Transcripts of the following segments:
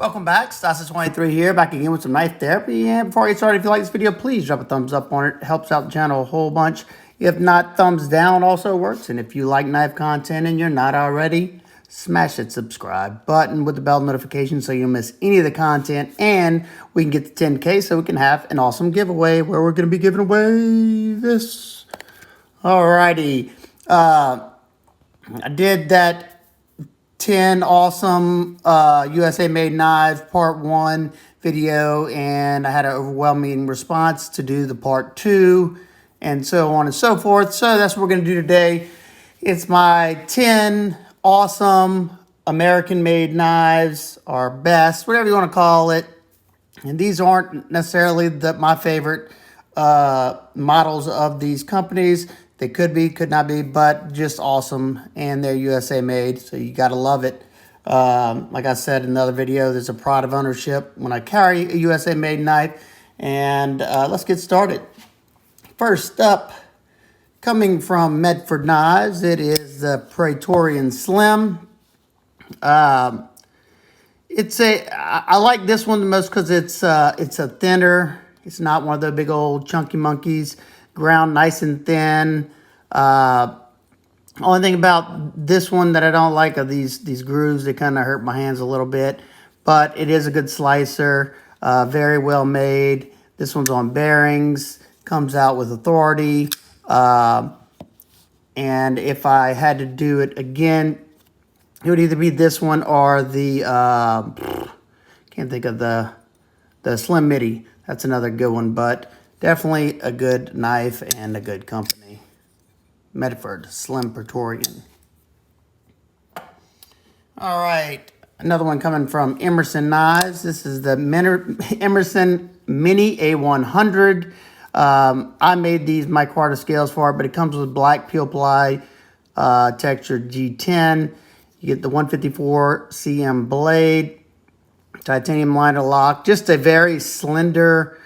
Welcome back, Stassi23 here, back again with some knife therapy. And before I get started, if you like this video, please drop a thumbs up on it. It helps out the channel a whole bunch. If not, thumbs down also works. And if you like knife content and you're not already, smash that subscribe button with the bell notification so you don't miss any of the content. And we can get to 10K so we can have an awesome giveaway where we're going to be giving away this. Alrighty. I did that 10 awesome USA made knives part 1 video, and I had an overwhelming response to do the part 2 and so on and so forth. So that's what we're going to do today. It's my 10 awesome American made knives, or best, whatever you want to call it. And these aren't necessarily my favorite models of these companies. They could be, could not be, but just awesome, and they're USA made, so you gotta love it. Like I said in the other video, there's a pride of ownership when I carry a USA made knife, and let's get started. First up, coming from Medford Knives, it is the Praetorian Slim. I like this one the most because it's a thinner. It's not one of the big old chunky monkeys. Ground nice and thin. Only thing about this one that I don't like are these grooves. They kind of hurt my hands a little bit, but it is a good slicer. Very well made. This one's on bearings. Comes out with authority. And if I had to do it again, it would either be this one or the can't think of the Slim Midi. That's another good one, but definitely a good knife and a good company. Medford Slim Praetorian. All right, another one coming from Emerson Knives. This is the Emerson Mini A100. I made these micarta scales for it, but it comes with black peel ply textured G10. You get the 154 cm blade, titanium liner lock. Just a very slender,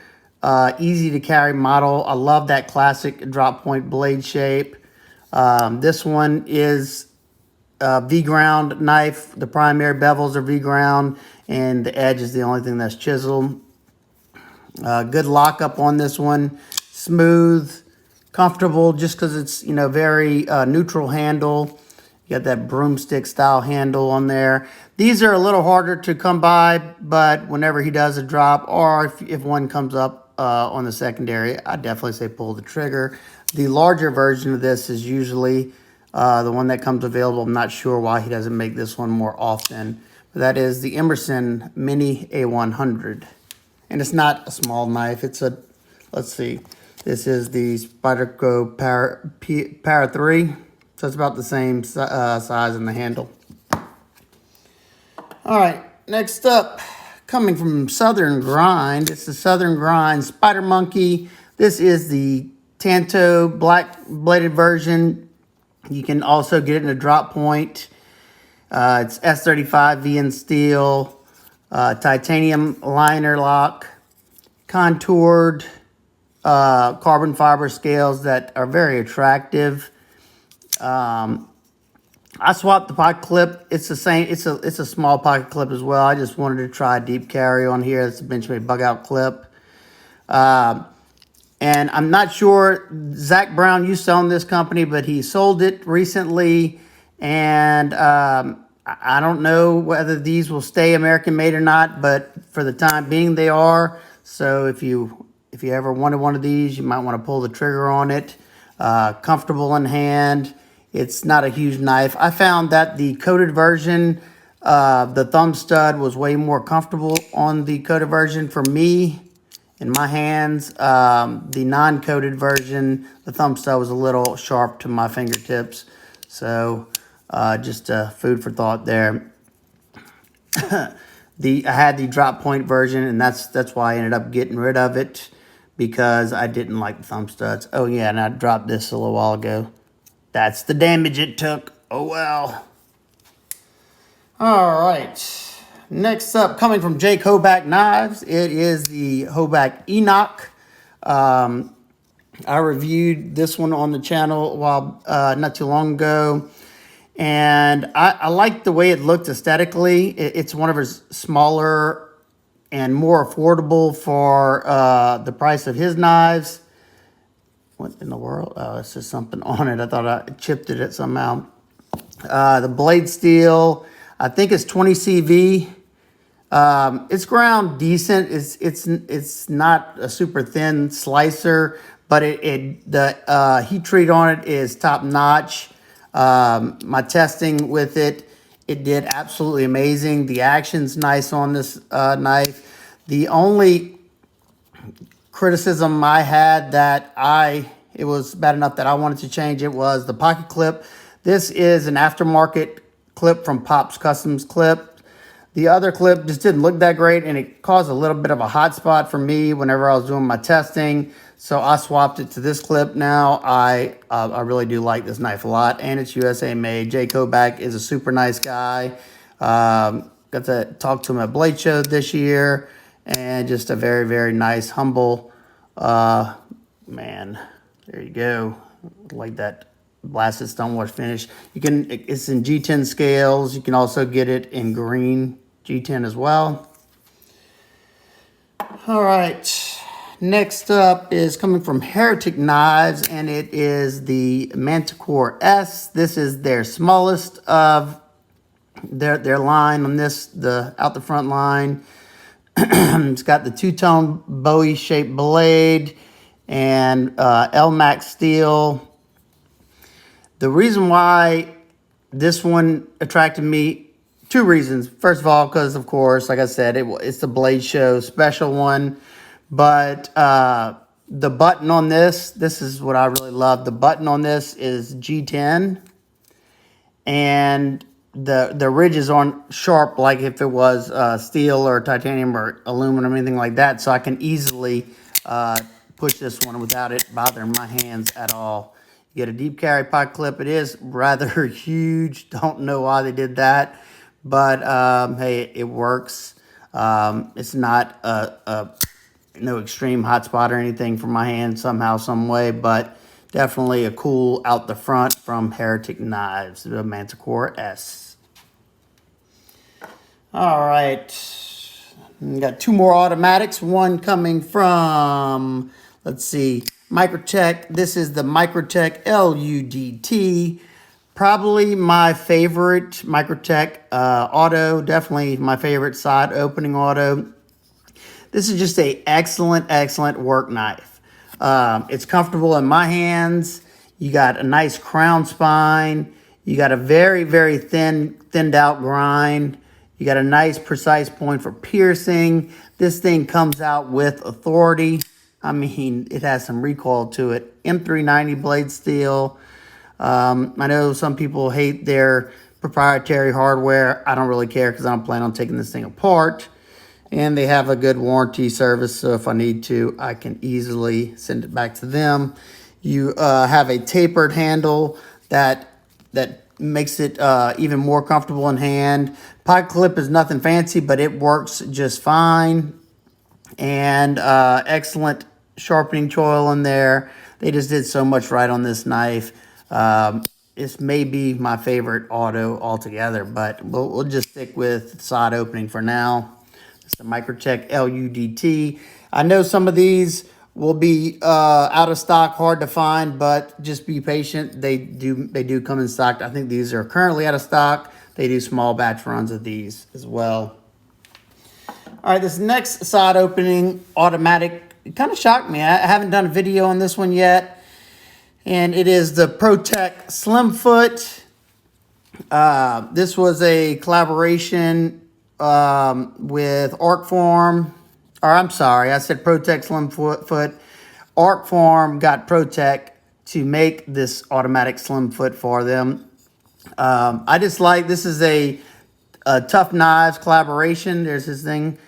easy to carry model. I love that classic drop point blade shape. This one is a V-ground knife. The primary bevels are V-ground, and the edge is the only thing that's chiseled. Good lockup on this one. Smooth, comfortable, just because it's, very neutral handle. You got that broomstick style handle on there. These are a little harder to come by, but whenever he does a drop, or if one comes up on the secondary, I definitely say pull the trigger. The larger version of this is usually the one that comes available. I'm not sure why he doesn't make this one more often. But that is the Emerson Mini A100. And it's not a small knife. It's a, let's see, this is the Spyderco Para 3. So it's about the same size in the handle. All right, next up, coming from Southern Grind, it's the Southern Grind Spider Monkey. This is the Tanto black bladed version. You can also get it in a drop point. It's S35 VN steel, titanium liner lock, contoured carbon fiber scales that are very attractive. I swapped the pocket clip. It's the same. It's a small pocket clip as well. I just wanted to try a deep carry on here. It's a Benchmade Bugout clip. And I'm not sure, Zach Brown used to own this company, but he sold it recently. And I don't know whether these will stay American made or not, but for the time being they are. So if you ever wanted one of these, you might want to pull the trigger on it. Comfortable in hand. It's not a huge knife. I found that the coated version, the thumb stud was way more comfortable on the coated version for me in my hands. The non-coated version, the thumb stud was a little sharp to my fingertips. So just food for thought there. I had the drop point version, and that's why I ended up getting rid of it, because I didn't like the thumb studs. Oh yeah, and I dropped this a little while ago. That's the damage it took. Oh well. All right. Next up, coming from Jake Hoback Knives, it is the Hoback Enoch. I reviewed this one on the channel not too long ago, And I like the way it looked aesthetically. It's one of his smaller and more affordable for the price of his knives. What in the world? Oh, it's just something on it. I thought I chipped it somehow. The blade steel, I think it's 20 CV. It's ground decent. It's not a super thin slicer, but the heat treat on it is top notch. My testing with it, it did absolutely amazing. The action's nice on this knife. The only criticism I had it was bad enough that I wanted to change it was the pocket clip. This is an aftermarket clip from Pop's Customs Clip. The other clip just didn't look that great, and it caused a little bit of a hot spot for me whenever I was doing my testing. So I swapped it to this clip now. I really do like this knife a lot, and it's USA made. Jay Koback is a super nice guy. Got to talk to him at Blade Show this year, and just a very, very nice, humble man. There you go. Like that blasted stonewash finish. It's in G10 scales. You can also get it in green G10 as well. All right. Next up is coming from Heretic Knives, and it is the Manticore S. This is their smallest of their line on this, out the front line. It's got the two-tone Bowie-shaped blade and LMAX steel. The reason why this one attracted me, two reasons. First of all, because, of course, like I said, it's the Blade Show special one. But the button on this is what I really love. The button on this is G10. And the ridges aren't sharp like if it was steel or titanium or aluminum or anything like that. So I can easily push this one without it bothering my hands at all. You get a deep carry pocket clip. It is rather huge. Don't know why they did that. But hey, it works. It's not no extreme hot spot or anything for my hand somehow, some way. But definitely a cool out the front from Heretic Knives, the Manticore S. All right. We got two more automatics. One coming from, let's see, Microtech. This is the Microtech LUDT. Probably my favorite Microtech auto. Definitely my favorite side opening auto. This is just a excellent work knife. It's comfortable in my hands. You got a nice crown spine. You got a very thinned out grind. You got a nice precise point for piercing. This thing comes out with authority. I mean, it has some recoil to it. M390 blade steel. I know some people hate their proprietary hardware. I don't really care because I don't plan on taking this thing apart. And they have a good warranty service, so if I need to, I can easily send it back to them. You have a tapered handle that makes it even more comfortable in hand. Pocket clip is nothing fancy, but it works just fine. And excellent sharpening choil in there. They just did so much right on this knife. This may be my favorite auto altogether, but we'll just stick with side opening for now. It's the Microtech LUDT. I know some of these will be out of stock, hard to find, but just be patient. They do come in stock. I think these are currently out of stock. They do small batch runs of these as well. All right, this next side opening automatic, it kind of shocked me. I haven't done a video on this one yet. And it is the Protech Slimfoot. This was a collaboration with Arcform, or I'm sorry, I said Protech Slimfoot. Arcform got Protech to make this automatic Slimfoot for them. I just like, this is a Tough Knives collaboration. There's this thing.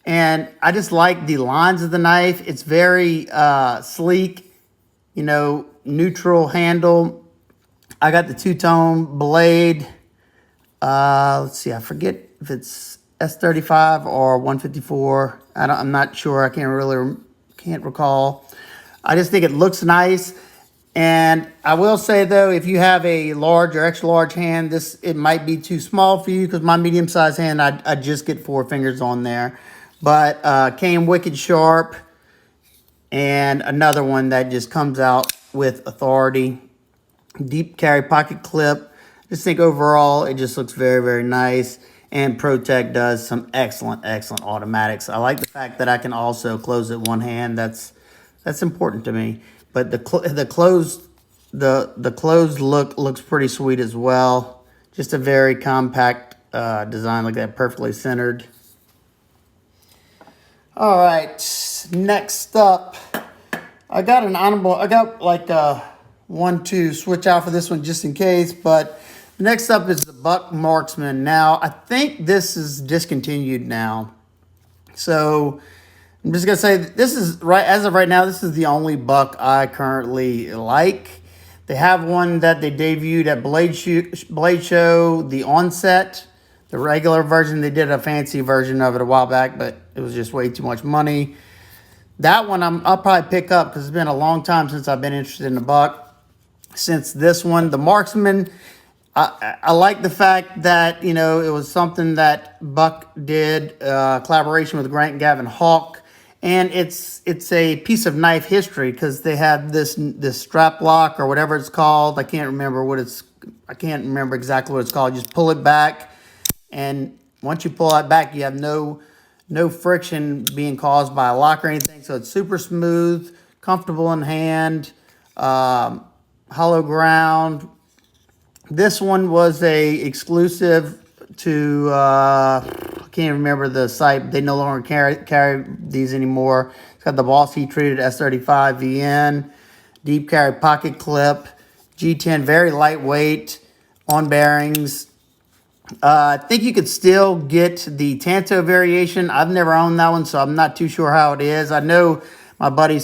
And I just like the lines of the knife. It's very sleek, you know, neutral handle. I got the two-tone blade. Let's see, I forget if it's S35 or 154. I'm not sure. I can't recall. I just think it looks nice. And I will say though, if you have a large or extra large hand, it might be too small for you, because my medium sized hand, I just get 4 fingers on there. But came wicked sharp, and another one that just comes out with authority. Deep carry pocket clip. Just think overall it just looks very, very nice. And Protech does some excellent automatics. I like the fact that I can also close it one hand. That's important to me. But the closed look looks pretty sweet as well. Just a very compact design like that, perfectly centered. All right, next up, I got like a 1-2 switch out for this one just in case, but next up is the Buck Marksman. Now, I think this is discontinued now. So I'm just gonna say this is as of right now, this is the only Buck I currently like. They have one that they debuted at Blade Show, the Onset, the regular version. They did a fancy version of it a while back, but it was just way too much money. That one I'll probably pick up, because it's been a long time since I've been interested in a Buck. Since this one, the Marksman, I like the fact that, you know, it was something that Buck did, collaboration with Grant and Gavin Hawk, and it's a piece of knife history, because they have this strap lock or whatever it's called. I can't remember exactly what it's called. Just pull it back, and once you pull that back, you have no friction being caused by a lock or anything. So it's super smooth, comfortable in hand, hollow ground. This one was a exclusive to, I can't remember the site. They no longer carry these anymore. It's got the Boss heat treated S35 VN, deep carry pocket clip, G10, very lightweight, on bearings. I think you could still get the Tanto variation. I've never owned that one, so I'm not too sure how it is. I know my buddy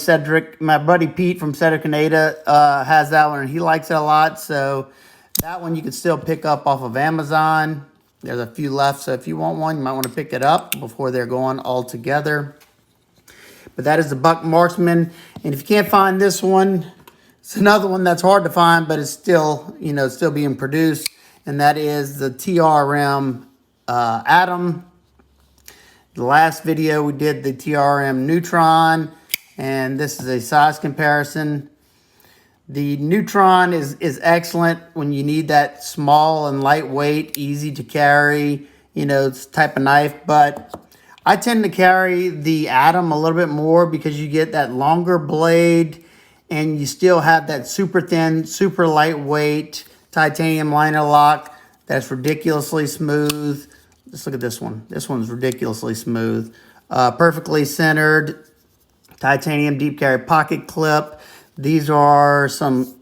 Pete from Cedric and Ada has that one, and he likes it a lot. So that one you can still pick up off of Amazon. There's a few left, so if you want one, you might want to pick it up before they're gone altogether. But that is the Buck Marksman. And if you can't find this one, it's another one that's hard to find, but it's still, you know, still being produced. And that is the TRM Atom. The last video we did the TRM Neutron, and this is a size comparison. The Neutron is excellent when you need that small and lightweight, easy to carry, you know, type of knife. But I tend to carry the Atom a little bit more, because you get that longer blade, and you still have that super thin, super lightweight titanium liner lock that's ridiculously smooth. Just look at this one. This one's ridiculously smooth. Perfectly centered, titanium deep carry pocket clip. These are some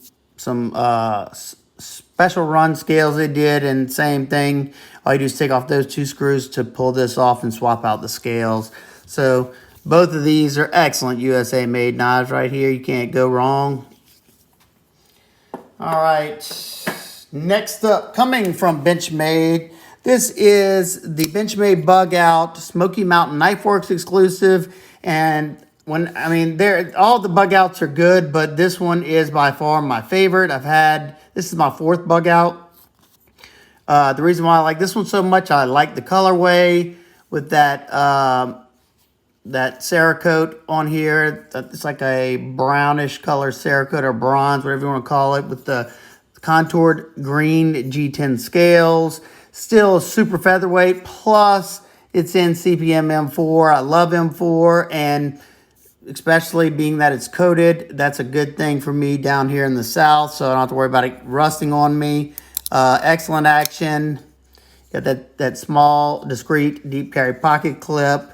special run scales they did, and same thing. All you do is take off those 2 screws to pull this off and swap out the scales. So both of these are excellent USA made knives right here. You can't go wrong. All right, next up, coming from Benchmade, this is the Benchmade Bugout Smoky Mountain Knife Works exclusive. And all the Bugouts are good, but this one is by far my favorite. This is my 4th Bugout. The reason why I like this one so much, I like the colorway with that Cerakote on here. It's like a brownish color Cerakote, or bronze, whatever you want to call it, with the contoured green G10 scales. Still super featherweight, plus it's in CPM M4. I love M4, and especially being that it's coated, that's a good thing for me down here in the South, so I don't have to worry about it rusting on me. Excellent action. Got that small, discreet, deep carry pocket clip.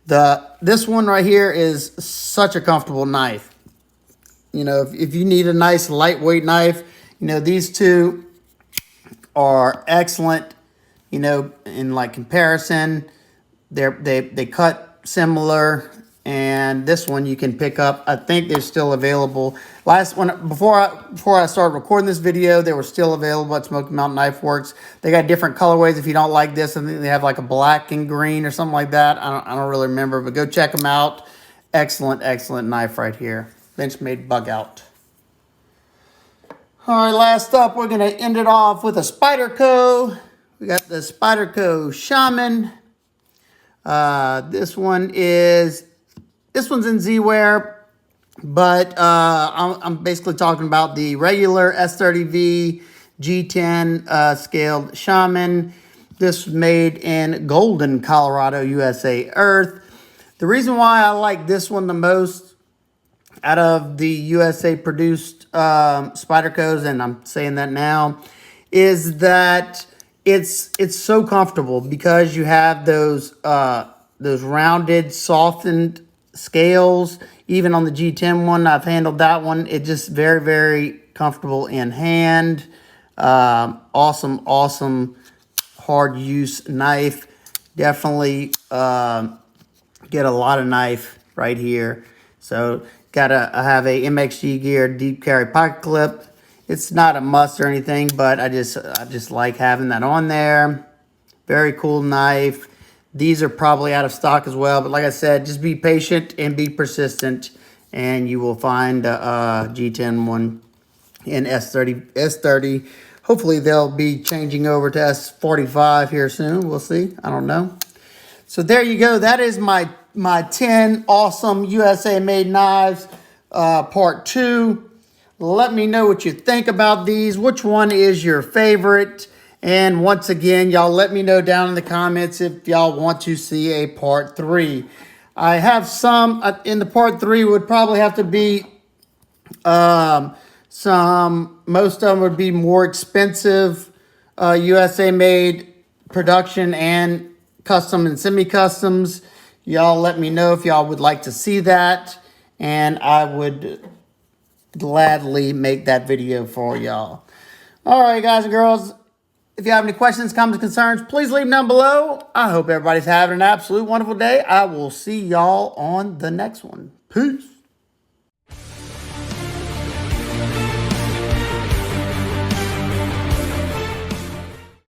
This one right here is such a comfortable knife. You know, if you need a nice lightweight knife, you know, these two are excellent. You know, in like comparison, they cut similar, and this one you can pick up. I think they're still available. Before I started recording this video, they were still available at Smoky Mountain Knife Works. They got different colorways. If you don't like this, I think they have like a black and green or something like that. I don't really remember, but go check them out. Excellent knife right here. Benchmade Bugout. All right, last up, we're going to end it off with a Spyderco. We got the Spyderco Shaman. This one's in Z-Wear, but I'm basically talking about the regular S30V G10 scaled Shaman. This was made in Golden, Colorado, USA earth. The reason why I like this one the most out of the USA produced Spydercos, and I'm saying that now, is that it's so comfortable because you have those rounded, softened scales. Even on the G10 one, I've handled that one. It's just very, very comfortable in hand. Awesome, awesome hard use knife. Definitely get a lot of knife right here. So gotta have a MXG gear deep carry pocket clip. It's not a must or anything, but I just like having that on there. Very cool knife. These are probably out of stock as well, but like I said, just be patient and be persistent, and you will find a G10 one in S30. Hopefully they'll be changing over to S45 here soon. We'll see. I don't know. So there you go. That is my 10 awesome USA made knives, part 2. Let me know what you think about these. Which one is your favorite? And once again, y'all let me know down in the comments if y'all want to see a part 3. I have some in the part 3 would probably have to be most of them would be more expensive USA made production and custom and semi-customs. Y'all let me know if y'all would like to see that, and I would gladly make that video for y'all. All right, guys and girls, if you have any questions, comments, concerns, please leave them down below. I hope everybody's having an absolute wonderful day. I will see y'all on the next one. Peace.